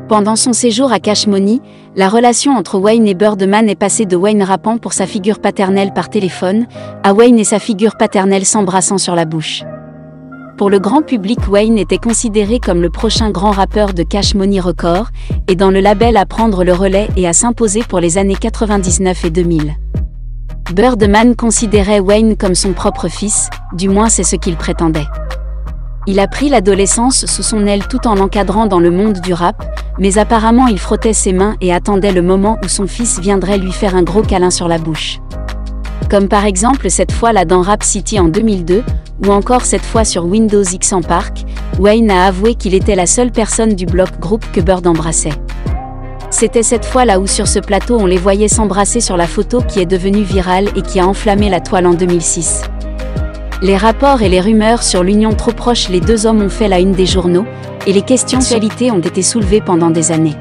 Pendant son séjour à Cash Money, la relation entre Wayne et Birdman est passée de Wayne rappant pour sa figure paternelle par téléphone, à Wayne et sa figure paternelle s'embrassant sur la bouche. Pour le grand public, Wayne était considéré comme le prochain grand rappeur de Cash Money Records, et dans le label à prendre le relais et à s'imposer pour les années 99 et 2000. Birdman considérait Wayne comme son propre fils, du moins c'est ce qu'il prétendait. Il a pris l'adolescence sous son aile tout en l'encadrant dans le monde du rap, mais apparemment il frottait ses mains et attendait le moment où son fils viendrait lui faire un gros câlin sur la bouche. Comme par exemple cette fois-là dans Rap City en 2002, ou encore cette fois sur Windows X en Park, Wayne a avoué qu'il était la seule personne du bloc groupe que Bird embrassait. C'était cette fois-là où sur ce plateau on les voyait s'embrasser sur la photo qui est devenue virale et qui a enflammé la toile en 2006. Les rapports et les rumeurs sur l'union trop proche les deux hommes ont fait la une des journaux, et les questions d'actualité ont été soulevées pendant des années.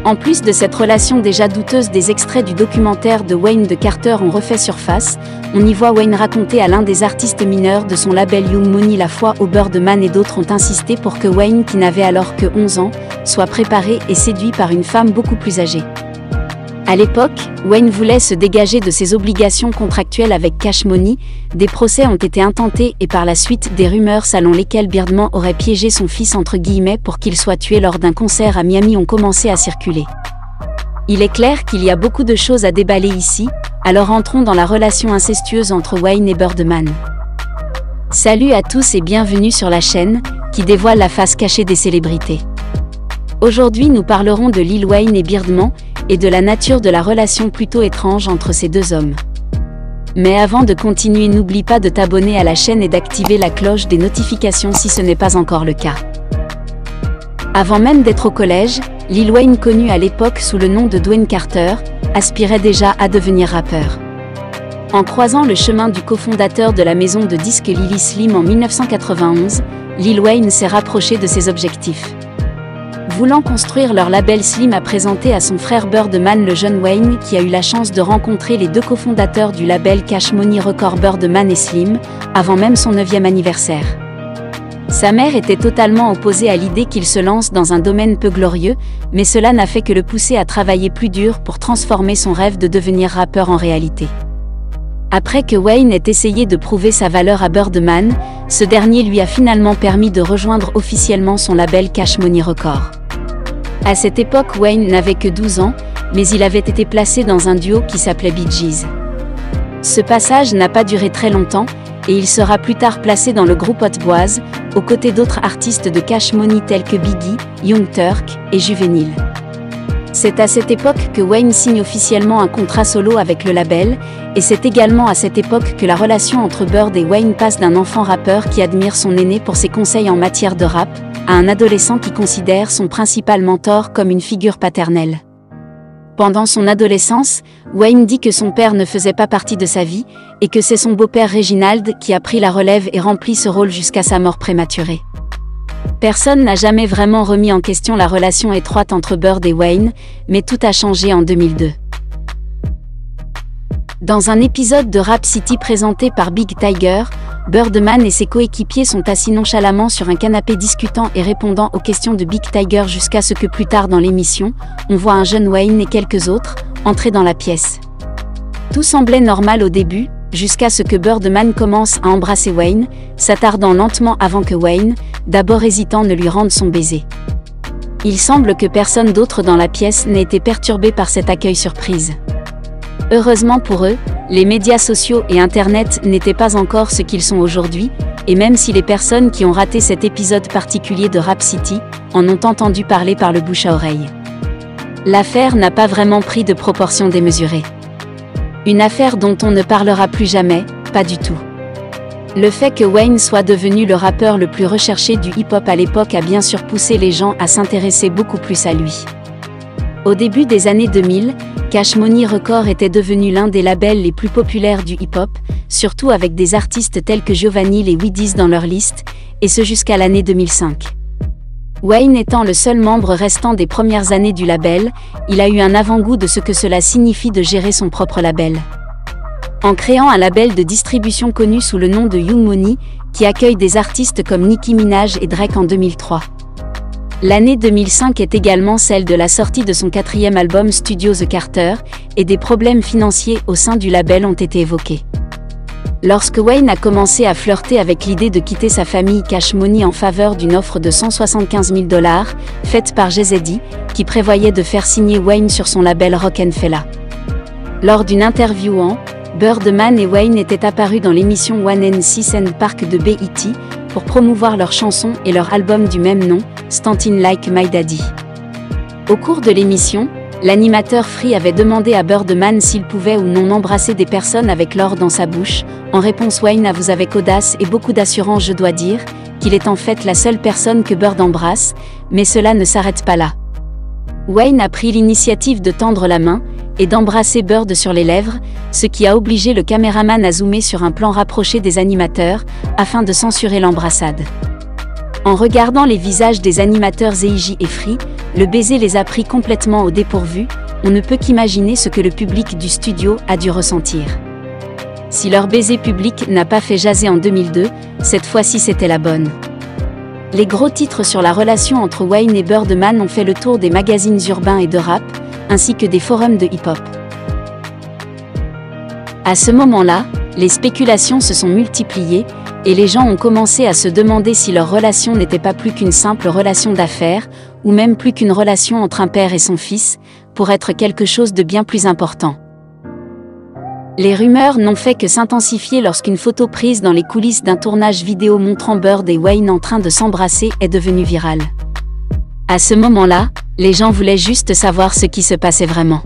En plus de cette relation déjà douteuse, des extraits du documentaire de Wayne de Carter ont refait surface. On y voit Wayne raconter à l'un des artistes mineurs de son label Young Money la fois où Birdman et d'autres ont insisté pour que Wayne, qui n'avait alors que 11 ans, soit préparé et séduit par une femme beaucoup plus âgée. À l'époque, Wayne voulait se dégager de ses obligations contractuelles avec Cash Money. Des procès ont été intentés et par la suite des rumeurs selon lesquelles Birdman aurait piégé son fils entre guillemets pour qu'il soit tué lors d'un concert à Miami ont commencé à circuler. Il est clair qu'il y a beaucoup de choses à déballer ici, alors entrons dans la relation incestueuse entre Wayne et Birdman. Salut à tous et bienvenue sur la chaîne, qui dévoile la face cachée des célébrités. Aujourd'hui nous parlerons de Lil Wayne et Birdman, et de la nature de la relation plutôt étrange entre ces deux hommes. Mais avant de continuer, n'oublie pas de t'abonner à la chaîne et d'activer la cloche des notifications si ce n'est pas encore le cas. Avant même d'être au collège, Lil Wayne, connu à l'époque sous le nom de Dwayne Carter, aspirait déjà à devenir rappeur. En croisant le chemin du cofondateur de la maison de disques Lily Slim en 1991, Lil Wayne s'est rapproché de ses objectifs. Voulant construire leur label, Slim a présenté à son frère Birdman le jeune Wayne, qui a eu la chance de rencontrer les deux cofondateurs du label Cash Money Records, Birdman et Slim, avant même son 9e anniversaire. Sa mère était totalement opposée à l'idée qu'il se lance dans un domaine peu glorieux, mais cela n'a fait que le pousser à travailler plus dur pour transformer son rêve de devenir rappeur en réalité. Après que Wayne ait essayé de prouver sa valeur à Birdman, ce dernier lui a finalement permis de rejoindre officiellement son label Cash Money Records. À cette époque, Wayne n'avait que 12 ans, mais il avait été placé dans un duo qui s'appelait Bee Gees. Ce passage n'a pas duré très longtemps, et il sera plus tard placé dans le groupe Hot Boys, aux côtés d'autres artistes de Cash Money tels que Biggie, Young Turk et Juvenile. C'est à cette époque que Wayne signe officiellement un contrat solo avec le label, et c'est également à cette époque que la relation entre Bird et Wayne passe d'un enfant rappeur qui admire son aîné pour ses conseils en matière de rap, à un adolescent qui considère son principal mentor comme une figure paternelle. Pendant son adolescence, Wayne dit que son père ne faisait pas partie de sa vie, et que c'est son beau-père Reginald qui a pris la relève et rempli ce rôle jusqu'à sa mort prématurée. Personne n'a jamais vraiment remis en question la relation étroite entre Bird et Wayne, mais tout a changé en 2002. Dans un épisode de Rap City présenté par Big Tiger, Birdman et ses coéquipiers sont assis nonchalamment sur un canapé discutant et répondant aux questions de Big Tiger jusqu'à ce que plus tard dans l'émission, on voit un jeune Wayne et quelques autres entrer dans la pièce. Tout semblait normal au début, jusqu'à ce que Birdman commence à embrasser Wayne, s'attardant lentement avant que Wayne, d'abord hésitant, ne lui rende son baiser. Il semble que personne d'autre dans la pièce n'ait été perturbé par cet accueil surprise. Heureusement pour eux, les médias sociaux et Internet n'étaient pas encore ce qu'ils sont aujourd'hui, et même si les personnes qui ont raté cet épisode particulier de Rap City en ont entendu parler par le bouche à oreille. L'affaire n'a pas vraiment pris de proportions démesurées. Une affaire dont on ne parlera plus jamais, pas du tout. Le fait que Wayne soit devenu le rappeur le plus recherché du hip-hop à l'époque a bien sûr poussé les gens à s'intéresser beaucoup plus à lui. Au début des années 2000, Cash Money Records était devenu l'un des labels les plus populaires du hip-hop, surtout avec des artistes tels que Juvenile et Weezy dans leur liste, et ce jusqu'à l'année 2005. Wayne étant le seul membre restant des premières années du label, il a eu un avant-goût de ce que cela signifie de gérer son propre label. En créant un label de distribution connu sous le nom de Young Money, qui accueille des artistes comme Nicki Minaj et Drake en 2003. L'année 2005 est également celle de la sortie de son 4e album studio The Carter, et des problèmes financiers au sein du label ont été évoqués. Lorsque Wayne a commencé à flirter avec l'idée de quitter sa famille Cash Money en faveur d'une offre de 175 000 $, faite par Jay-Z, qui prévoyait de faire signer Wayne sur son label Roc-N-Fella. Lors d'une interview Birdman et Wayne étaient apparus dans l'émission One and Six and Park de BET, pour promouvoir leur chanson et leur album du même nom, Stantin' Like My Daddy. Au cours de l'émission, l'animateur Free avait demandé à Birdman s'il pouvait ou non embrasser des personnes avec l'or dans sa bouche. En réponse, Wayne avoue avec audace et beaucoup d'assurance, je dois dire, qu'il est en fait la seule personne que Bird embrasse, mais cela ne s'arrête pas là. Wayne a pris l'initiative de tendre la main et d'embrasser Bird sur les lèvres, ce qui a obligé le caméraman à zoomer sur un plan rapproché des animateurs, afin de censurer l'embrassade. En regardant les visages des animateurs Zeiji et Free, le baiser les a pris complètement au dépourvu. On ne peut qu'imaginer ce que le public du studio a dû ressentir. Si leur baiser public n'a pas fait jaser en 2002, cette fois-ci c'était la bonne. Les gros titres sur la relation entre Wayne et Birdman ont fait le tour des magazines urbains et de rap, ainsi que des forums de hip-hop. À ce moment-là, les spéculations se sont multipliées, et les gens ont commencé à se demander si leur relation n'était pas plus qu'une simple relation d'affaires, ou même plus qu'une relation entre un père et son fils, pour être quelque chose de bien plus important. Les rumeurs n'ont fait que s'intensifier lorsqu'une photo prise dans les coulisses d'un tournage vidéo montrant Bird et Wayne en train de s'embrasser est devenue virale. À ce moment-là, les gens voulaient juste savoir ce qui se passait vraiment.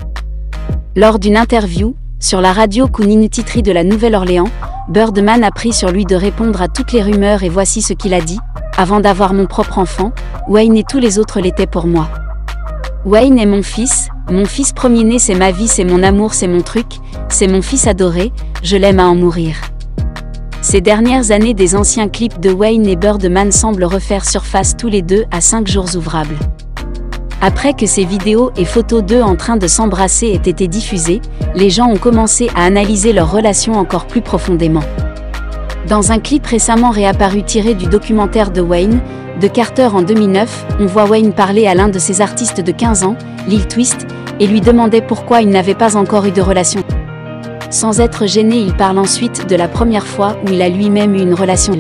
Lors d'une interview, sur la radio Coup-Titri de la Nouvelle-Orléans, Birdman a pris sur lui de répondre à toutes les rumeurs et voici ce qu'il a dit. Avant d'avoir mon propre enfant, Wayne et tous les autres l'étaient pour moi. Wayne est mon fils premier-né, c'est ma vie, c'est mon amour, c'est mon truc, c'est mon fils adoré, je l'aime à en mourir. Ces dernières années, des anciens clips de Wayne et Birdman semblent refaire surface tous les deux à 5 jours ouvrables. Après que ces vidéos et photos d'eux en train de s'embrasser aient été diffusées, les gens ont commencé à analyser leur relation encore plus profondément. Dans un clip récemment réapparu tiré du documentaire de Wayne, The Carter en 2009, on voit Wayne parler à l'un de ses artistes de 15 ans, Lil Twist, et lui demandait pourquoi il n'avait pas encore eu de relation. Sans être gêné, il parle ensuite de la première fois où il a lui-même eu une relation.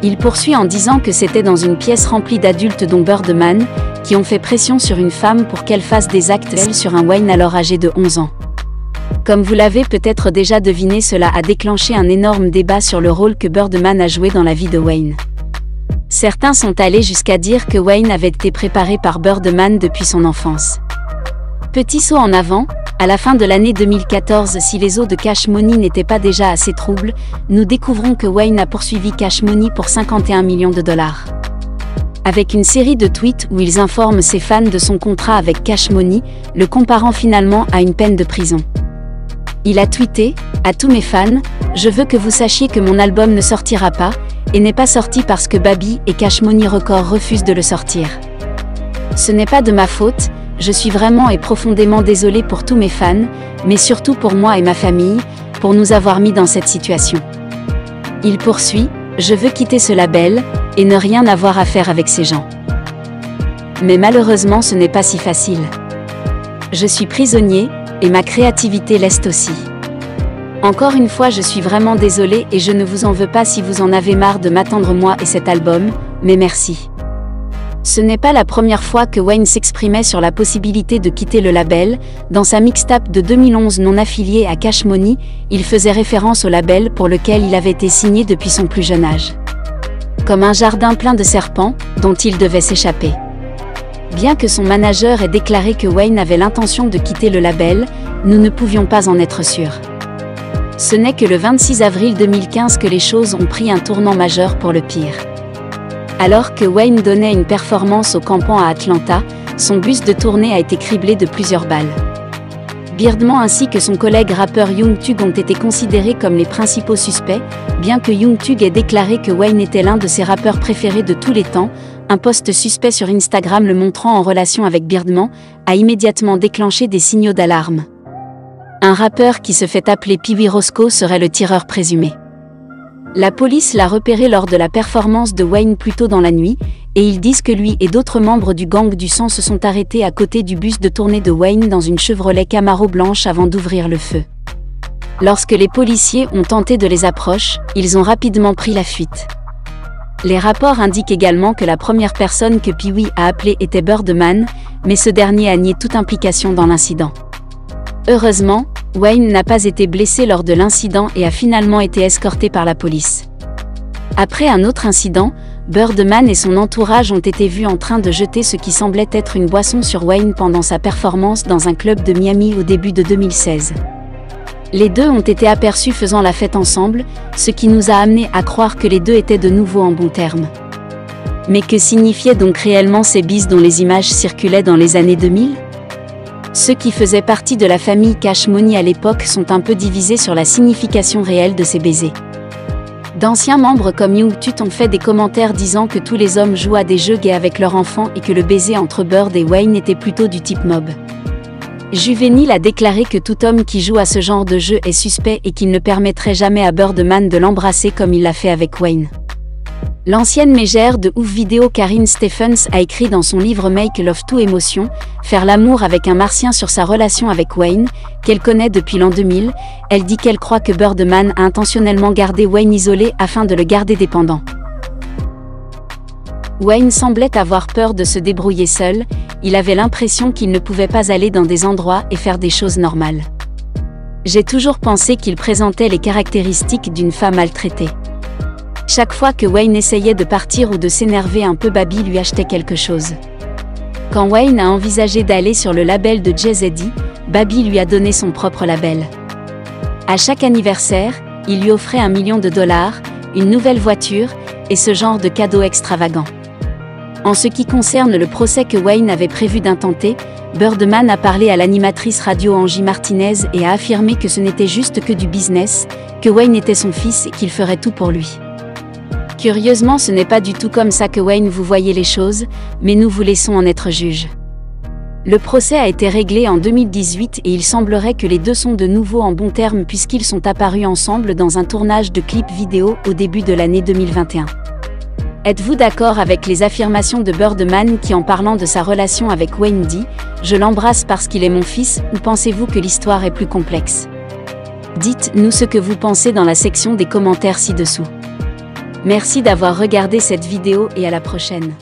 Il poursuit en disant que c'était dans une pièce remplie d'adultes dont Birdman, qui ont fait pression sur une femme pour qu'elle fasse des actes sexuels sur un Wayne alors âgé de 11 ans. Comme vous l'avez peut-être déjà deviné, cela a déclenché un énorme débat sur le rôle que Birdman a joué dans la vie de Wayne. Certains sont allés jusqu'à dire que Wayne avait été préparé par Birdman depuis son enfance. Petit saut en avant, à la fin de l'année 2014, si les eaux de Cash Money n'étaient pas déjà assez troubles, nous découvrons que Wayne a poursuivi Cash Money pour 51 millions de $. Avec une série de tweets où ils informent ses fans de son contrat avec Cash Money, le comparant finalement à une peine de prison. Il a tweeté « À tous mes fans, je veux que vous sachiez que mon album ne sortira pas, et n'est pas sorti parce que Baby et Cash Money Records refusent de le sortir. Ce n'est pas de ma faute, je suis vraiment et profondément désolé pour tous mes fans, mais surtout pour moi et ma famille, pour nous avoir mis dans cette situation. » Il poursuit « Je veux quitter ce label, et ne rien avoir à faire avec ces gens. Mais malheureusement ce n'est pas si facile. Je suis prisonnier, et ma créativité l'est aussi. Encore une fois, je suis vraiment désolé et je ne vous en veux pas si vous en avez marre de m'attendre moi et cet album, mais merci. » Ce n'est pas la première fois que Wayne s'exprimait sur la possibilité de quitter le label. Dans sa mixtape de 2011 non affiliée à Cash Money, il faisait référence au label pour lequel il avait été signé depuis son plus jeune âge. Comme un jardin plein de serpents, dont il devait s'échapper. Bien que son manager ait déclaré que Wayne avait l'intention de quitter le label, nous ne pouvions pas en être sûrs. Ce n'est que le 26 avril 2015 que les choses ont pris un tournant majeur pour le pire. Alors que Wayne donnait une performance au Campan à Atlanta, son bus de tournée a été criblé de plusieurs balles. Birdman ainsi que son collègue rappeur Young Thug ont été considérés comme les principaux suspects, bien que Young Thug ait déclaré que Wayne était l'un de ses rappeurs préférés de tous les temps. Un post suspect sur Instagram le montrant en relation avec Birdman a immédiatement déclenché des signaux d'alarme. Un rappeur qui se fait appeler Pee Wee Roscoe serait le tireur présumé. La police l'a repéré lors de la performance de Wayne plus tôt dans la nuit, et ils disent que lui et d'autres membres du gang du sang se sont arrêtés à côté du bus de tournée de Wayne dans une Chevrolet Camaro blanche avant d'ouvrir le feu. Lorsque les policiers ont tenté de les approcher, ils ont rapidement pris la fuite. Les rapports indiquent également que la première personne que Pee-wee a appelée était Birdman, mais ce dernier a nié toute implication dans l'incident. Heureusement, Wayne n'a pas été blessé lors de l'incident et a finalement été escorté par la police. Après un autre incident, Birdman et son entourage ont été vus en train de jeter ce qui semblait être une boisson sur Wayne pendant sa performance dans un club de Miami au début de 2016. Les deux ont été aperçus faisant la fête ensemble, ce qui nous a amené à croire que les deux étaient de nouveau en bons termes. Mais que signifiaient donc réellement ces bises dont les images circulaient dans les années 2000 ? Ceux qui faisaient partie de la famille Cash Money à l'époque sont un peu divisés sur la signification réelle de ces baisers. D'anciens membres comme Young Tut ont fait des commentaires disant que tous les hommes jouent à des jeux gays avec leurs enfants et que le baiser entre Bird et Wayne était plutôt du type mob. Juvénile a déclaré que tout homme qui joue à ce genre de jeu est suspect et qu'il ne permettrait jamais à Birdman de l'embrasser comme il l'a fait avec Wayne. L'ancienne mégère de ouf vidéo Karine Stephens a écrit dans son livre Make Love to Emotion, Faire l'amour avec un martien sur sa relation avec Wayne, qu'elle connaît depuis l'an 2000, elle dit qu'elle croit que Birdman a intentionnellement gardé Wayne isolé afin de le garder dépendant. Wayne semblait avoir peur de se débrouiller seul, il avait l'impression qu'il ne pouvait pas aller dans des endroits et faire des choses normales. J'ai toujours pensé qu'il présentait les caractéristiques d'une femme maltraitée. Chaque fois que Wayne essayait de partir ou de s'énerver un peu, Baby lui achetait quelque chose. Quand Wayne a envisagé d'aller sur le label de Jay-Z, Baby lui a donné son propre label. À chaque anniversaire, il lui offrait $1 million, une nouvelle voiture, et ce genre de cadeaux extravagants. En ce qui concerne le procès que Wayne avait prévu d'intenter, Birdman a parlé à l'animatrice radio Angie Martinez et a affirmé que ce n'était juste que du business, que Wayne était son fils et qu'il ferait tout pour lui. Curieusement, ce n'est pas du tout comme ça que Wayne vous voyez les choses, mais nous vous laissons en être juge. Le procès a été réglé en 2018 et il semblerait que les deux sont de nouveau en bons termes puisqu'ils sont apparus ensemble dans un tournage de clip vidéo au début de l'année 2021. Êtes-vous d'accord avec les affirmations de Birdman qui, en parlant de sa relation avec Wayne, dit « Je l'embrasse parce qu'il est mon fils » ou pensez-vous que l'histoire est plus complexe ? Dites-nous ce que vous pensez dans la section des commentaires ci-dessous. Merci d'avoir regardé cette vidéo et à la prochaine.